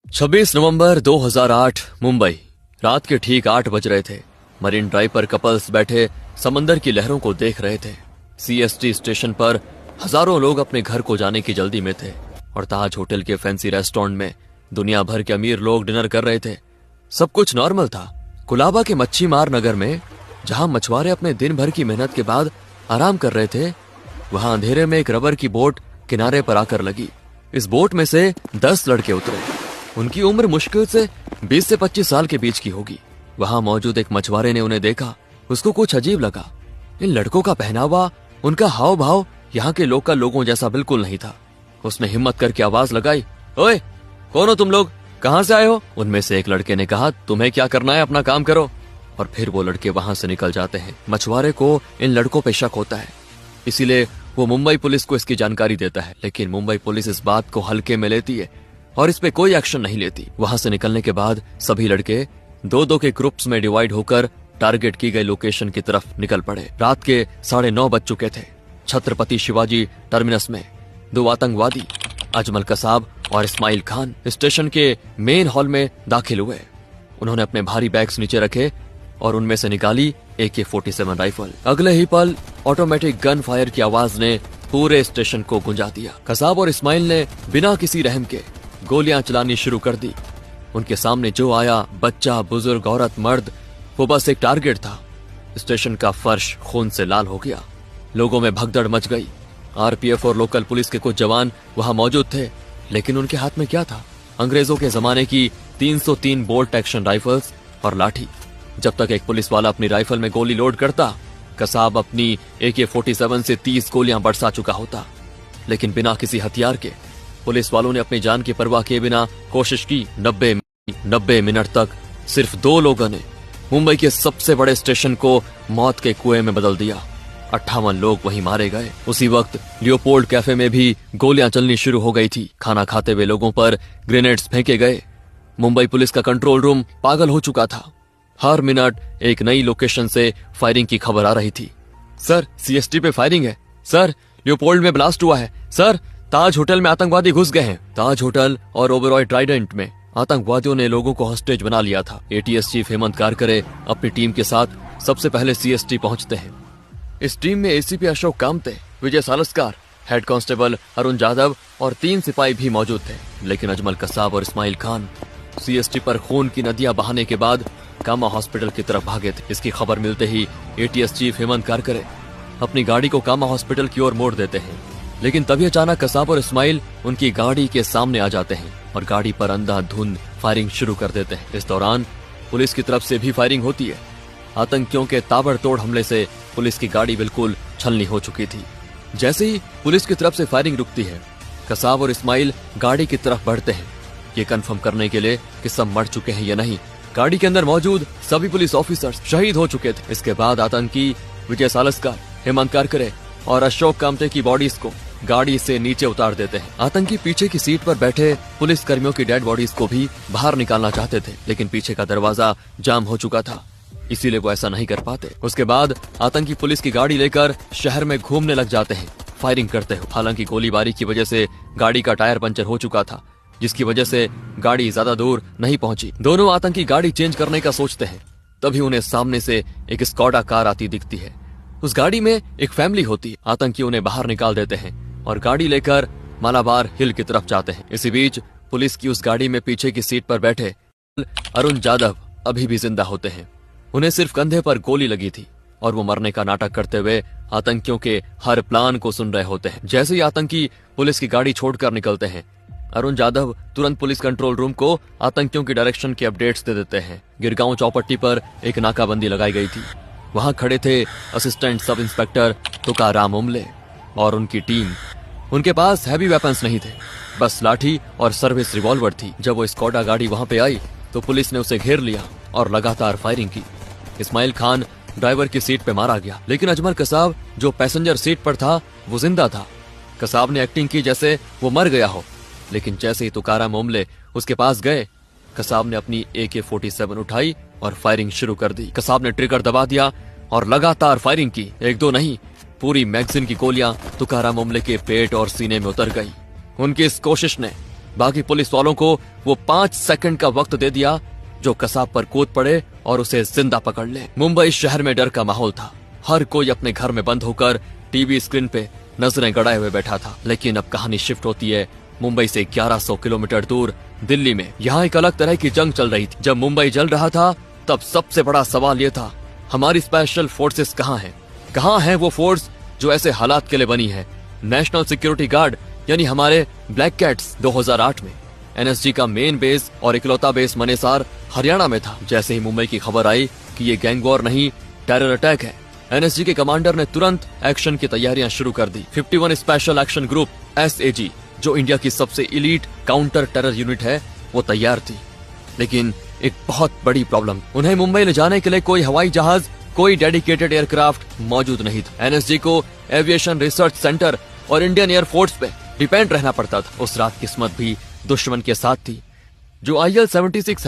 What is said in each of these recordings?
26 नवंबर 2008 मुंबई। रात के ठीक 8 बज रहे थे। मरीन ड्राइव पर कपल्स बैठे समंदर की लहरों को देख रहे थे। सीएसटी स्टेशन पर हजारों लोग अपने घर को जाने की जल्दी में थे और ताज होटल के फैंसी रेस्टोरेंट में दुनिया भर के अमीर लोग डिनर कर रहे थे। सब कुछ नॉर्मल था। कुलाबा के मच्छी मार नगर में, जहां मछुआरे अपने दिन भर की मेहनत के बाद आराम कर रहे थे, वहां अंधेरे में एक रबर की बोट किनारे पर आकर लगी। इस बोट में से 10 लड़के उतरे। उनकी उम्र मुश्किल से 20 से 25 साल के बीच की होगी। वहां मौजूद एक मछुआरे ने उन्हें देखा। उसको कुछ अजीब लगा। इन लड़कों का पहनावा, उनका हाव भाव यहाँ के लोकल लोगों जैसा बिल्कुल नहीं था। उसने हिम्मत करके आवाज लगाई, ओए, कौन हो तुम लोग? कहां से आए हो? उनमें से एक लड़के ने कहा, तुम्हें क्या करना है, अपना काम करो। और फिर वो लड़के वहां से निकल जाते हैं। मछुआरे को इन लड़कों पे शक होता है, इसीलिए वो मुंबई पुलिस को इसकी जानकारी देता है। लेकिन मुंबई पुलिस इस बात को हल्के में लेती है और इस पे कोई एक्शन नहीं लेती। वहां से निकलने के बाद सभी लड़के 2-2 के ग्रुप्स में डिवाइड होकर टारगेट की गई लोकेशन की तरफ निकल पड़े। रात के 9:30 बज चुके थे। छत्रपति शिवाजी टर्मिनस में 2 आतंकवादी, अजमल कसाब और इस्माइल खान, स्टेशन के मेन हॉल में दाखिल हुए। उन्होंने अपने भारी बैग्स नीचे रखे और उनमें से निकाली AK-47 राइफल। अगले ही पल ऑटोमेटिक गन फायर की आवाज ने पूरे स्टेशन को गुंजा दिया। कसाब और इस्माइल ने बिना किसी रहम के गोलियां चलानी शुरू कर दी। उनके सामने जो आया, बच्चा, बुजुर्ग, औरत, मर्द, वो बस एक टारगेट था। स्टेशन का फर्श खून से लाल हो गया। लोगों में भगदड़ मच गई। आरपीएफ और लोकल पुलिस के कुछ जवान वहां मौजूद थे, लेकिन उनके हाथ में क्या था? अंग्रेजों के जमाने की 303 बोल्ट एक्शन राइफल्स और लाठी। जब तक एक पुलिस वाला अपनी राइफल में गोली लोड करता, कसाब अपनी AK-47 से 30 गोलियां बरसा चुका होता। लेकिन बिना किसी हथियार के पुलिस वालों ने अपनी जान की परवाह किए बिना कोशिश की। 90 मिनट तक सिर्फ 2 लोगों ने मुंबई के सबसे बड़े स्टेशन को मौत के कुएं में बदल दिया। 58 लोग वहीं मारे गए। उसी वक्त लियोपोल्ड कैफे में भी गोलियां चलनी शुरू हो गई थी। खाना खाते हुए लोगों पर ग्रेनेड्स फेंके गए। मुंबई पुलिस का कंट्रोल रूम पागल हो चुका था। हर मिनट एक नई लोकेशन से फायरिंग की खबर आ रही थी। सर, सीएसटी पे फायरिंग है। सर, लियोपोल्ड में ब्लास्ट हुआ है। सर, ताज होटल में आतंकवादी घुस गए हैं। ताज होटल और ओबेरॉय ट्राइडेंट में आतंकवादियों ने लोगों को हॉस्टेज बना लिया था। एटीएस चीफ हेमंत कारकरे अपनी टीम के साथ सबसे पहले सीएसटी पहुंचते हैं। इस टीम में एसीपी अशोक कामते, विजय सालस्कार, हेड कांस्टेबल अरुण जाधव और 3 सिपाही भी मौजूद थे। लेकिन अजमल कसाब और इस्माइल खान सीएसटी पर खून की नदियां बहाने के बाद कामा हॉस्पिटल की तरफ भागे थे। इसकी खबर मिलते ही एटीएस चीफ हेमंत कारकरे अपनी गाड़ी को कामा हॉस्पिटल की ओर मोड़ देते हैं। लेकिन तभी अचानक कसाब और इस्माइल उनकी गाड़ी के सामने आ जाते हैं और गाड़ी पर अंधाधुंध फायरिंग शुरू कर देते हैं। इस दौरान पुलिस की तरफ से भी फायरिंग होती है। आतंकियों के ताबड़तोड़ हमले से पुलिस की गाड़ी बिल्कुल छलनी हो चुकी थी। जैसे ही पुलिस की तरफ से फायरिंग रुकती है, कसाब और इस्माइल गाड़ी की तरफ बढ़ते हैं, ये कंफर्म करने के लिए कि सब मर चुके हैं या नहीं। गाड़ी के अंदर मौजूद सभी पुलिस ऑफिसर्स शहीद हो चुके थे। इसके बाद आतंकी विजय सालस्कार, हेमंत कारकरे और अशोक कामते की बॉडीज को गाड़ी से नीचे उतार देते हैं। आतंकी पीछे की सीट पर बैठे पुलिस कर्मियों की डेड बॉडीज को भी बाहर निकालना चाहते थे, लेकिन पीछे का दरवाजा जाम हो चुका था, इसीलिए वो ऐसा नहीं कर पाते। उसके बाद आतंकी पुलिस की गाड़ी लेकर शहर में घूमने लग जाते हैं, फायरिंग करते हुए। हालांकि गोलीबारी की वजह से गाड़ी का टायर पंचर हो चुका था, जिसकी वजह से गाड़ी ज्यादा दूर नहीं पहुंची। दोनों आतंकी गाड़ी चेंज करने का सोचते हैं, तभी उन्हें सामने से एक स्कॉडा कार आती दिखती है। उस गाड़ी में एक फैमिली होती है। आतंकी उन्हें बाहर निकाल देते हैं और गाड़ी लेकर मालाबार हिल की तरफ जाते हैं। इसी बीच पुलिस की उस गाड़ी में पीछे की सीट पर बैठे अरुण जाधव अभी भी जिंदा होते हैं। उन्हें सिर्फ कंधे पर गोली लगी थी और वो मरने का नाटक करते हुए आतंकियों के हर प्लान को सुन रहे होते हैं। जैसे ही आतंकी पुलिस की गाड़ी छोड़कर निकलते हैं, अरुण जाधव तुरंत पुलिस कंट्रोल रूम को आतंकियों की डायरेक्शन के अपडेट्स दे देते हैं। गिरगांव चौपट्टी पर एक नाकाबंदी लगाई गई थी। वहां खड़े थे असिस्टेंट सब इंस्पेक्टर तुकाराम उमले और उनकी टीम। उनके पास हैवी वेपन्स नहीं थे, बस लाठी और सर्विस रिवॉल्वर थी। जब वो स्कॉडा गाड़ी वहां पे आई तो पुलिस ने उसे घेर लिया और लगातार फायरिंग की। इस्माइल खान ड्राइवर की सीट पे मारा गया, लेकिन अजमल कसाब जो पैसेंजर सीट पर था वो जिंदा था। कसाब ने एक्टिंग की जैसे वो मर गया हो, लेकिन जैसे ही तुकाराम उमले उसके पास गए, कसाब ने अपनी AK-47 उठाई और फायरिंग शुरू कर दी। कसाब ने ट्रिगर दबा दिया और लगातार फायरिंग की। 1-2 नहीं, पूरी मैगजीन की गोलियां तुकाराम उमले के पेट और सीने में उतर गई। उनकी इस कोशिश ने बाकी पुलिस वालों को वो 5 सेकंड का वक्त दे दिया जो कसाब पर कूद पड़े और उसे जिंदा पकड़ ले। मुंबई शहर में डर का माहौल था। हर कोई अपने घर में बंद होकर टीवी स्क्रीन पे नजरें गड़ाए हुए बैठा था। लेकिन अब कहानी शिफ्ट होती है मुंबई से 1100 किलोमीटर दूर दिल्ली में। यहाँ एक अलग तरह की जंग चल रही थी। जब मुंबई जल रहा था तब सबसे बड़ा सवाल ये था, हमारी स्पेशल फोर्सेस कहाँ हैं? कहाँ है वो फोर्स जो ऐसे हालात के लिए बनी है? नेशनल सिक्योरिटी गार्ड यानी हमारे ब्लैक कैट्स 2008 में एनएसजी का मेन बेस और इकलौता बेस मनेसार हरियाणा में था। जैसे ही मुंबई की खबर आई कि ये गैंग वॉर नहीं टेरर अटैक है, एनएसजी के कमांडर ने तुरंत एक्शन की तैयारियां शुरू कर दी। 51 स्पेशल एक्शन ग्रुप SAG जो इंडिया की सबसे इलीट काउंटर टेरर यूनिट है वो तैयार थी। लेकिन एक बहुत बड़ी प्रॉब्लम, उन्हें मुंबई ले जाने के लिए कोई हवाई जहाज, कोई डेडिकेटेड एयरक्राफ्ट मौजूद नहीं था। एनएसजी को एविएशन रिसर्च सेंटर और इंडियन एयरफोर्स पे डिपेंड रहना पड़ता था। उस रात किस्मत भी दुश्मन के साथ थी। जो IL-76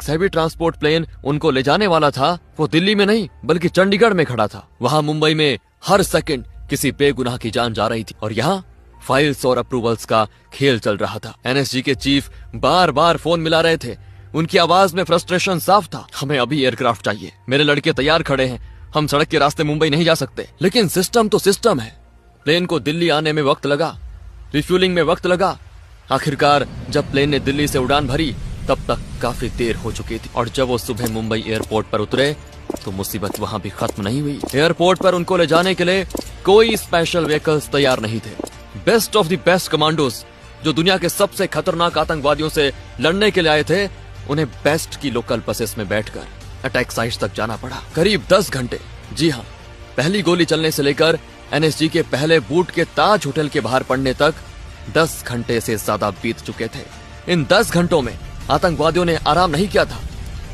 हैवी ट्रांसपोर्ट प्लेन उनको ले जाने वाला था वो दिल्ली में नहीं बल्कि चंडीगढ़ में खड़ा था। वहां मुंबई में हर सेकंड किसी बेगुनाह की जान जा रही थी और यहाँ फाइल्स और अप्रूवल्स का खेल चल रहा था। एनएसजी के चीफ बार बार फोन मिला रहे थे। उनकी आवाज में फ्रस्ट्रेशन साफ था। हमें अभी एयरक्राफ्ट चाहिए, मेरे लड़के तैयार खड़े हैं, हम सड़क के रास्ते मुंबई नहीं जा सकते। लेकिन सिस्टम तो सिस्टम है। प्लेन को दिल्ली आने में वक्त लगा, रिफ्यूलिंग में वक्त लगा। आखिरकार जब प्लेन ने दिल्ली से उड़ान भरी तब तक काफी देर हो चुकी थी और जब वो सुबह मुंबई एयरपोर्ट पर उतरे तो मुसीबत वहां भी खत्म नहीं हुई। एयरपोर्ट पर उनको ले जाने के लिए कोई स्पेशल व्हीकल्स तैयार नहीं थे। Best of the best commandos जो दुनिया के सबसे खतरनाक आतंकवादियों से लड़ने के लिए आए थे, उन्हें बेस्ट की लोकल बसेस में बैठकर अटैक साइट्स तक जाना पड़ा। करीब 10 घंटे, जी हाँ, पहली गोली चलने से लेकर एनएसजी के पहले बूट के ताज होटल के बाहर पड़ने तक 10 घंटे से ज्यादा बीत चुके थे। इन 10 घंटों में आतंकवादियों ने आराम नहीं किया था।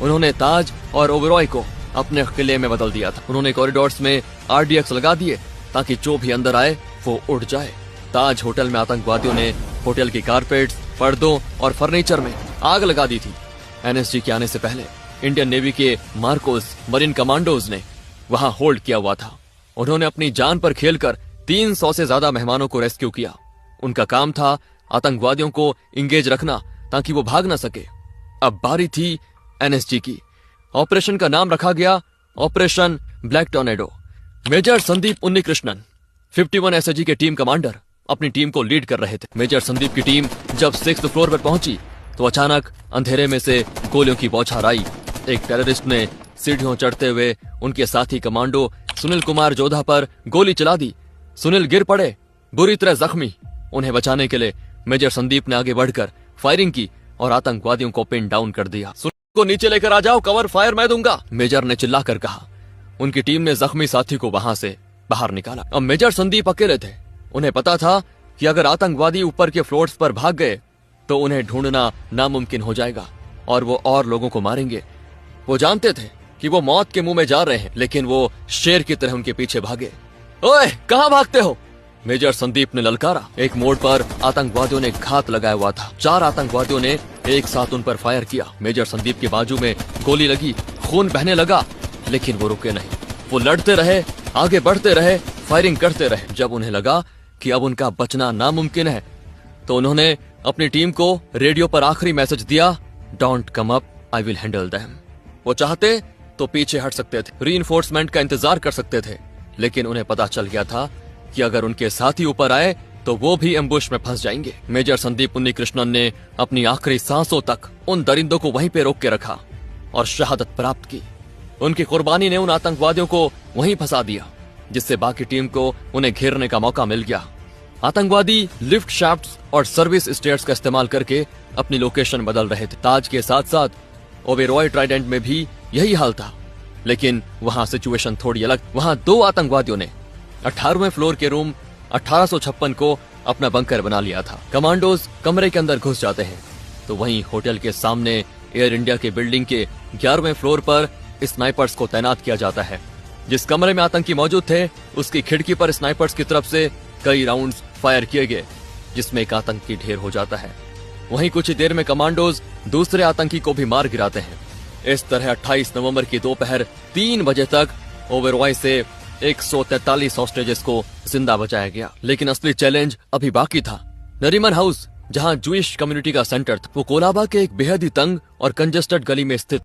उन्होंने ताज और ओबेरॉय को अपने किले में बदल दिया था। उन्होंने कॉरिडोर्स में RDX लगा दिए ताकि जो भी अंदर आए वो उड़ जाए। ताज होटल में आतंकवादियों ने होटल की कारपेट्स, पर्दों और फर्नीचर में आग लगा दी थी। एनएसजी के आने से पहले इंडियन नेवी के मार्कोस मरीन कमांडोज ने वहां होल्ड किया हुआ था। उन्होंने अपनी जान पर खेलकर 300 से ज्यादा मेहमानों को रेस्क्यू किया। उनका काम था आतंकवादियों को इंगेज रखना ताकि वो भाग न सके। अब बारी थी एनएसजी की। ऑपरेशन का नाम रखा गया operation black tornado. Major Sandeep Unnikrishnan 51 SAG के टीम कमांडर अपनी टीम को लीड कर रहे थे। मेजर संदीप की टीम जब 6th फ्लोर पर पहुंची तो अचानक अंधेरे में से गोलियों की बौछार आई। एक टेररिस्ट ने सीढ़ियों चढ़ते हुए उनके साथी कमांडो सुनील कुमार जोधा पर गोली चला दी। सुनील गिर पड़े, बुरी तरह जख्मी। उन्हें बचाने के लिए मेजर संदीप ने आगे बढ़कर फायरिंग की और आतंकवादियों को पिन डाउन कर दिया। सुनील को नीचे लेकर आ जाओ, कवर फायर मैं दूंगा, मेजर ने चिल्लाकर कहा। उनकी टीम ने जख्मी साथी को वहां से बाहर निकाला। अब मेजर संदीप अकेले थे। उन्हें पता था कि अगर आतंकवादी ऊपर के फ्लोर्स पर भाग गए तो उन्हें ढूंढना नामुमकिन हो जाएगा और वो और लोगों को मारेंगे। वो जानते थे कि वो मौत के मुंह में जा रहे हैं, लेकिन वो शेर की तरह उनके पीछे भागे। ओए, कहां भागते हो? मेजर संदीप ने ललकारा। एक मोड़ पर आतंकवादियों ने घात लगाया हुआ था। 4 आतंकवादियों ने एक साथ उन पर फायर किया। मेजर संदीप के बाजू में गोली लगी, खून बहने लगा, लेकिन वो रुके नहीं। वो लड़ते रहे, आगे बढ़ते रहे, फायरिंग करते रहे। जब उन्हें लगा कि अब उनका बचना नामुमकिन है तो उन्होंने अपनी टीम को रेडियो पर आखिरी मैसेज दिया, don't come up, I will handle them. वो चाहते तो पीछे हट सकते थे, रीइंफोर्समेंट का इंतजार कर सकते थे, लेकिन उन्हें पता चल गया था कि अगर उनके साथी ऊपर आए तो वो भी एम्बुश में फंस जाएंगे। मेजर संदीप उन्नीकृष्णन ने अपनी आखिरी सांसों तक उन दरिंदों को वहीं पे रोक के रखा और शहादत प्राप्त की। उनकी कुर्बानी ने उन आतंकवादियों को वहीं फंसा दिया, जिससे बाकी टीम को उन्हें घेरने का मौका मिल गया। आतंकवादी लिफ्ट शाफ्ट्स और सर्विस स्टेयर्स का इस्तेमाल करके अपनी लोकेशन बदल रहे थे। ताज के साथ साथ ओबेरॉय ट्राइडेंट में भी यही हाल था, लेकिन वहां सिचुएशन थोड़ी अलग। वहां 2 आतंकवादियों ने 18वें फ्लोर के रूम 1856 को अपना बंकर बना लिया था। कमांडोज कमरे के अंदर घुस जाते हैं तो वहीं होटल के सामने एयर इंडिया के बिल्डिंग के 11वें फ्लोर पर स्नाइपर्स को तैनात किया जाता है। जिस कमरे में आतंकी मौजूद थे उसकी खिड़की पर स्नाइपर्स की तरफ से कई राउंड्स फायर किए गए, जिसमें एक आतंकी ढेर हो जाता है। वहीं कुछ ही देर में कमांडोज दूसरे आतंकी को भी मार गिराते हैं। इस तरह 28 नवंबर की दोपहर 3 बजे तक ओबेरॉय से 143 हॉस्टेजेस को जिंदा बचाया गया। लेकिन असली चैलेंज अभी बाकी था। नरीमन हाउस जहां जूइश कम्युनिटी का सेंटर था, वो कोलाबा के एक बेहद ही तंग और कंजेस्टेड गली में स्थित